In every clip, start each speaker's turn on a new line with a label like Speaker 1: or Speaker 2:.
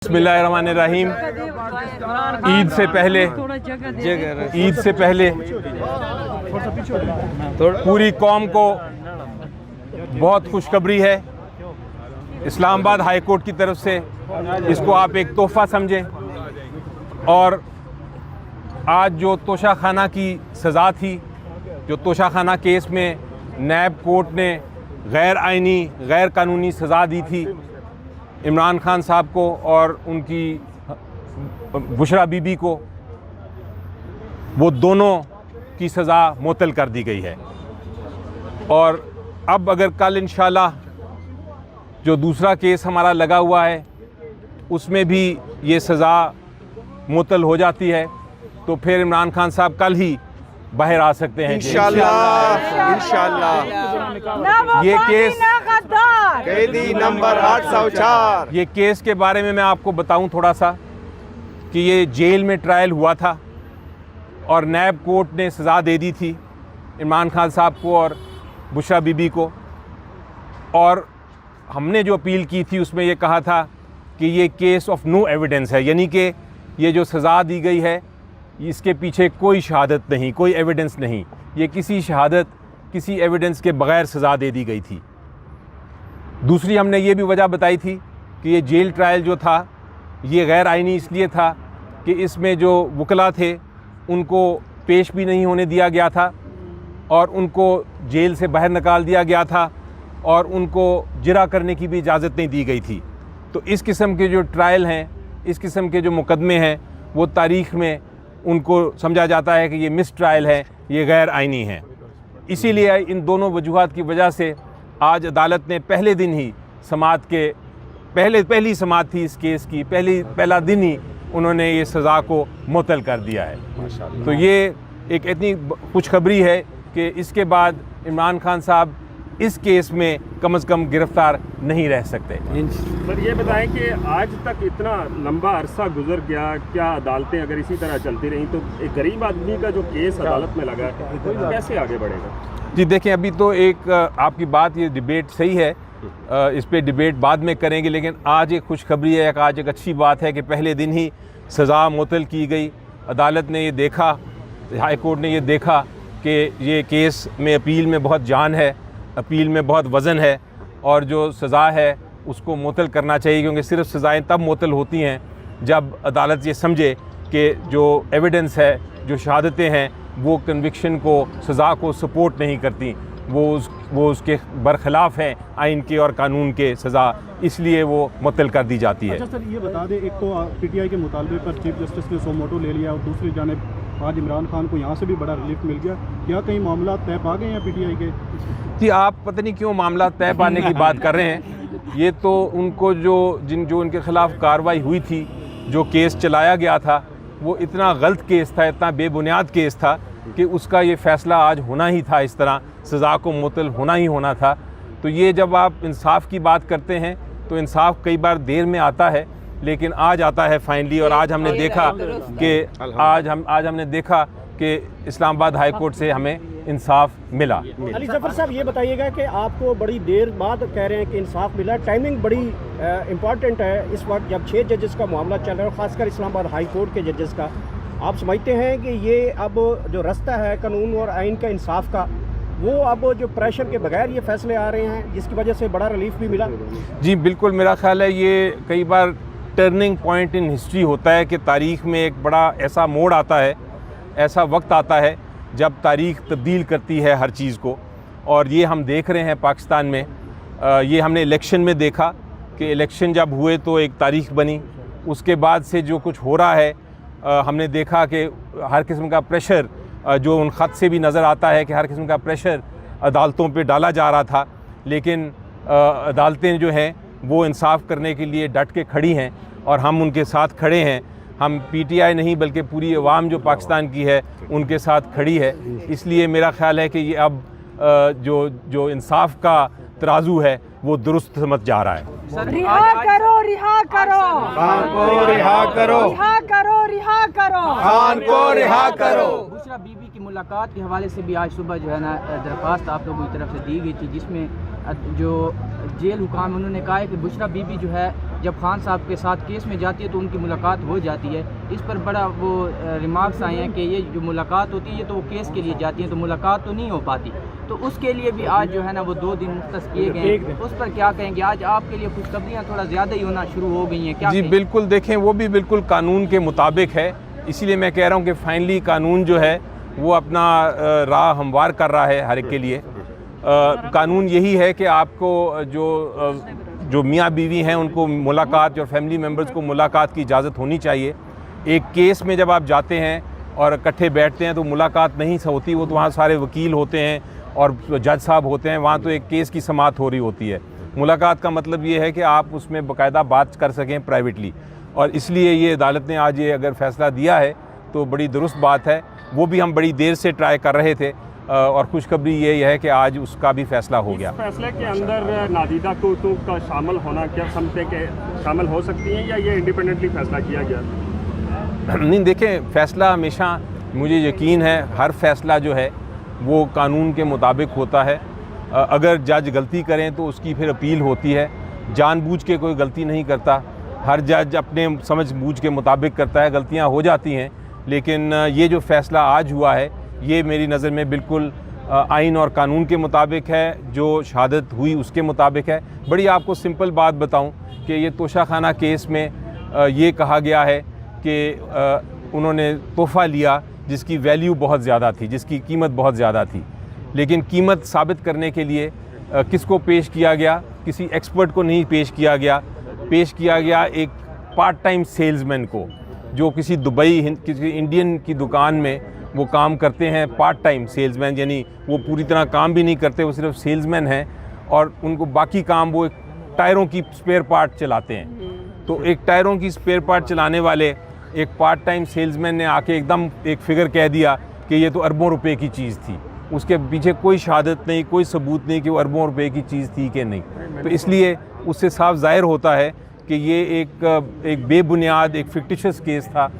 Speaker 1: बिस्मिल्लाहिर्रहमानिर्रहीम। ईद से पहले पूरी कौम को बहुत खुशखबरी है। इस्लामाबाद हाई कोर्ट की तरफ से इसको आप एक तोहफ़ा समझें। और आज जो तोशाखाना की सज़ा थी, जो तोशाखाना केस में नैब कोर्ट ने गैर आइनी गैर कानूनी सज़ा दी थी इमरान खान साहब को और उनकी बुशरा बीबी को, वो दोनों की सज़ा मुअत्तल कर दी गई है। और अब अगर कल इंशाल्लाह जो दूसरा केस हमारा लगा हुआ है उसमें भी ये सज़ा मुअत्तल हो जाती है तो फिर इमरान खान साहब कल ही बाहर आ सकते हैं
Speaker 2: इंशाल्लाह।
Speaker 1: ये केस
Speaker 2: कैदी नंबर 804।
Speaker 1: ये केस के बारे में मैं आपको बताऊं थोड़ा सा कि ये जेल में ट्रायल हुआ था और नैब कोर्ट ने सज़ा दे दी थी इमरान खान साहब को और बुशरा बीबी को। और हमने जो अपील की थी उसमें ये कहा था कि ये केस ऑफ नो एविडेंस है, यानी कि ये जो सज़ा दी गई है इसके पीछे कोई शहादत नहीं, कोई एविडेंस नहीं, ये किसी शहादत किसी एविडेंस के बग़ैर सज़ा दे दी गई थी। दूसरी हमने ये भी वजह बताई थी कि ये जेल ट्रायल जो था ये गैर आइनी इसलिए था कि इसमें जो वकला थे उनको पेश भी नहीं होने दिया गया था और उनको जेल से बाहर निकाल दिया गया था और उनको जिरा करने की भी इजाज़त नहीं दी गई थी। तो इस किस्म के जो ट्रायल हैं, इस किस्म के जो मुकदमे हैं, वो तारीख़ में उनको समझा जाता है कि ये मिस ट्रायल है, ये गैर आइनी है। इसीलिए इन दोनों वजूहात की वजह से आज अदालत ने पहले दिन ही समाअत के पहली समाअत थी इस केस की, पहला दिन ही उन्होंने ये सज़ा को मुअत्तल कर दिया है। तो ये एक इतनी खुशखबरी है कि इसके बाद इमरान खान साहब इस केस में कम से कम गिरफ़्तार नहीं रह सकते।
Speaker 3: सर ये बताएं कि आज तक इतना लंबा अरसा गुजर गया, क्या अदालतें अगर इस तरह चलती रहीं तो एक गरीब आदमी का जो केस अदालत में लगा है तो कैसे आगे बढ़ेगा?
Speaker 1: जी देखें, अभी तो एक आपकी बात, ये डिबेट सही है, इस पे डिबेट बाद में करेंगे, लेकिन आज एक खुशखबरी है, आज एक अच्छी बात है कि पहले दिन ही सज़ा मुअत्तल की गई। अदालत ने ये देखा, हाई कोर्ट ने ये देखा कि ये केस में अपील में बहुत जान है, अपील में बहुत वज़न है और जो सज़ा है उसको मुअत्तल करना चाहिए, क्योंकि सिर्फ सज़ाएँ तब मुअत्तल होती हैं जब अदालत ये समझे कि जो एविडेंस है, जो शहादतें हैं, वो कन्विक्शन को, सज़ा को सपोर्ट नहीं करती, वो उसके बरखिलाफ़ हैं आइन के और कानून के सज़ा, इसलिए वो मुअत्तल कर दी जाती है।
Speaker 4: अच्छा सर, ये बता दें, एक तो पीटीआई के मुतालबे पर चीफ जस्टिस ने सो मोटो ले लिया और दूसरी जानिब आज इमरान खान को यहाँ से भी बड़ा रिलीफ मिल गया, क्या कहीं मामला तय पा गए हैं पीटीआई के?
Speaker 1: जी, आप पता नहीं क्यों मामला तय पाने की बात कर रहे हैं। ये तो उनको जो उनके ख़िलाफ़ कार्रवाई हुई थी, जो केस चलाया गया था, वो इतना गलत केस था, इतना बेबुनियाद केस था कि उसका ये फ़ैसला आज होना ही था, इस तरह सज़ा को मुअत्तल होना ही होना था। तो ये जब आप इंसाफ की बात करते हैं तो इंसाफ कई बार देर में आता है, लेकिन आज आता है फाइनली। और आज हमने देखा कि इस्लामाबाद हाई कोर्ट से हमें इंसाफ मिला।
Speaker 5: अली जफर साहब, ये बताइएगा कि आपको बड़ी देर बाद कह रहे हैं कि इंसाफ मिला, टाइमिंग बड़ी इम्पॉर्टेंट है इस वक्त जब 6 जजेस का मामला चल रहा है, ख़ासकर इस्लामाबाद हाई कोर्ट के जजेस का। आप समझते हैं कि ये अब जो रास्ता है कानून और आइन का, इंसाफ का, वो अब जो प्रेशर के बगैर ये फैसले आ रहे हैं जिसकी वजह से बड़ा रिलीफ भी मिला?
Speaker 1: जी बिल्कुल, मेरा ख्याल है ये कई बार टर्निंग पॉइंट इन हिस्ट्री होता है कि तारीख़ में एक बड़ा ऐसा मोड़ आता है, ऐसा वक्त आता है जब तारीख़ तब्दील करती है हर चीज़ को। और ये हम देख रहे हैं पाकिस्तान में। ये हमने इलेक्शन में देखा कि इलेक्शन जब हुए तो एक तारीख़ बनी, उसके बाद से जो कुछ हो रहा है हमने देखा कि हर किस्म का प्रेशर, जो उन ख़त से भी नज़र आता है कि हर किस्म का प्रेशर अदालतों पे डाला जा रहा था, लेकिन अदालतें जो हैं वो इंसाफ करने के लिए डट के खड़ी हैं और हम उनके साथ खड़े हैं। हम पीटीआई नहीं बल्कि पूरी अवाम जो पाकिस्तान की है उनके साथ खड़ी है। इसलिए मेरा ख्याल है कि ये अब जो इंसाफ का तराजू है वो दुरुस्त समझ जा रहा है।
Speaker 6: रिहा करो, रिहा करो,
Speaker 2: खान को रिहा करो,
Speaker 6: रिहा करो, रिहा करो,
Speaker 2: खान को रिहा करो।
Speaker 7: बुशरा बीबी की मुलाकात के हवाले से भी आज सुबह जो है ना दरख्वास्त आप लोगों की तरफ से दी गई थी, जिसमें जो जेल हुकाम उन्होंने कहा है कि बुशरा बीबी जो है जब खान साहब के साथ केस में जाती है तो उनकी मुलाकात हो जाती है। इस पर बड़ा वो रिमार्क्स आए हैं कि ये जो मुलाकात होती है तो वो केस के लिए जाती हैं तो मुलाकात तो नहीं हो पाती, तो उसके लिए भी आज जो है ना वो 2 दिन मुख्तस किए गए हैं। उस पर क्या कहेंगे? आज आपके लिए खुशखबरियाँ थोड़ा ज़्यादा ही होना शुरू हो गई हैं, क्या
Speaker 1: जी
Speaker 7: कहेंगे?
Speaker 1: बिल्कुल, देखें वो भी बिल्कुल कानून के मुताबिक है, इसीलिए मैं कह रहा हूँ कि फाइनली कानून जो है वो अपना राह हमवार कर रहा है हर एक के लिए। कानून यही है कि आपको जो मियाँ बीवी हैं उनको मुलाकात और फैमिली मेम्बर्स को मुलाकात की इजाज़त होनी चाहिए। एक केस में जब आप जाते हैं और इकट्ठे बैठते हैं तो मुलाकात नहीं होती, वो तो वहाँ सारे वकील होते हैं और जज साहब होते हैं, वहाँ तो एक केस की समाअत हो रही होती है। मुलाकात का मतलब ये है कि आप उसमें बाकायदा बात कर सकें प्राइवेटली, और इसलिए ये अदालत ने आज ये अगर फ़ैसला दिया है तो बड़ी दुरुस्त बात है। वो भी हम बड़ी देर से ट्राई कर रहे थे और खुशखबरी ये है कि आज उसका भी फ़ैसला हो गया।
Speaker 3: इस फैसले के अंदर नादीदा कुतुब का शामिल होना क्या समझते कि शामिल हो सकती हैं या ये इंडिपेंडेंटली फैसला किया गया?
Speaker 1: नहीं, देखें फ़ैसला हमेशा, मुझे यकीन है हर फ़ैसला जो है वो कानून के मुताबिक होता है। अगर जज गलती करें तो उसकी फिर अपील होती है। जानबूझ के कोई गलती नहीं करता, हर जज अपने समझ बूझ के मुताबिक करता है, गलतियां हो जाती हैं, लेकिन ये जो फ़ैसला आज हुआ है ये मेरी नज़र में बिल्कुल आइन और कानून के मुताबिक है, जो शहादत हुई उसके मुताबिक है। बड़ी आपको सिंपल बात बताऊं कि ये तोशाखाना केस में ये कहा गया है कि उन्होंने तोहफ़ा लिया जिसकी वैल्यू बहुत ज़्यादा थी, जिसकी कीमत बहुत ज़्यादा थी, लेकिन कीमत साबित करने के लिए किसको पेश किया गया? किसी एक्सपर्ट को नहीं पेश किया गया, पेश किया गया एक पार्ट टाइम सेल्समैन को, जो किसी दुबई किसी इंडियन की दुकान में वो काम करते हैं, पार्ट टाइम सेल्समैन, यानी वो पूरी तरह काम भी नहीं करते, वो सिर्फ सेल्समैन हैं और उनको बाकी काम वो टायरों की स्पेयर पार्ट चलाते हैं। तो एक टायरों की स्पेयर पार्ट चलाने वाले एक पार्ट टाइम सेल्समैन ने आके एकदम एक फ़िगर कह दिया कि ये तो अरबों रुपए की चीज़ थी। उसके पीछे कोई शहादत नहीं, कोई सबूत नहीं कि वो अरबों रुपए की चीज़ थी कि नहीं। तो इसलिए उससे साफ ज़ाहिर होता है कि ये एक बेबुनियाद, एक फिक्टिशियस केस था,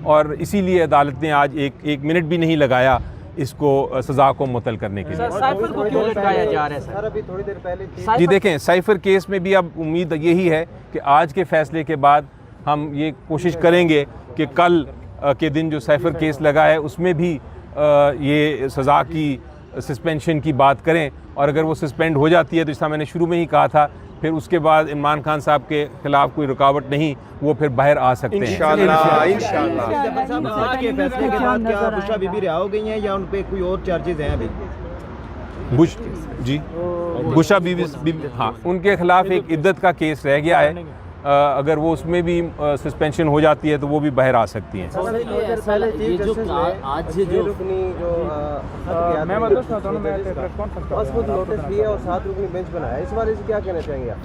Speaker 1: और इसीलिए अदालत ने आज एक मिनट भी नहीं लगाया इसको सज़ा को मुअत्तल करने के लिए।
Speaker 7: साइफर को क्यों लटकाया जा रहा है सर?
Speaker 2: अभी थोड़ी देर पहले
Speaker 1: जी देखें, साइफर केस में भी अब उम्मीद यही है कि आज के फ़ैसले के बाद हम ये कोशिश करेंगे कि कल के दिन जो साइफर केस लगा है उसमें भी ये सज़ा की सस्पेंशन की बात करें, और अगर वो सस्पेंड हो जाती है तो जैसा मैंने शुरू में ही कहा था, फिर उसके बाद इमरान खान साहब के खिलाफ कोई रुकावट नहीं, वो फिर बाहर आ सकते हैं।
Speaker 2: इंशाल्लाह इंशाल्लाह।
Speaker 8: आज के फैसले के बाद क्या बुशरा बीबी रिहा हो गई हैं या उन पे कोई और चार्जेस हैं अभी?
Speaker 1: बुशरा बीबी, हाँ, उनके खिलाफ एक इद्दत का केस रह गया है, अगर वो उसमें भी सस्पेंशन हो जाती है तो वो भी बाहर आ सकती हैं।
Speaker 8: आज जो नोटिस दिया और 7 रुकनी बेंच बनाया, इस बारे से क्या कहना चाहेंगे आप?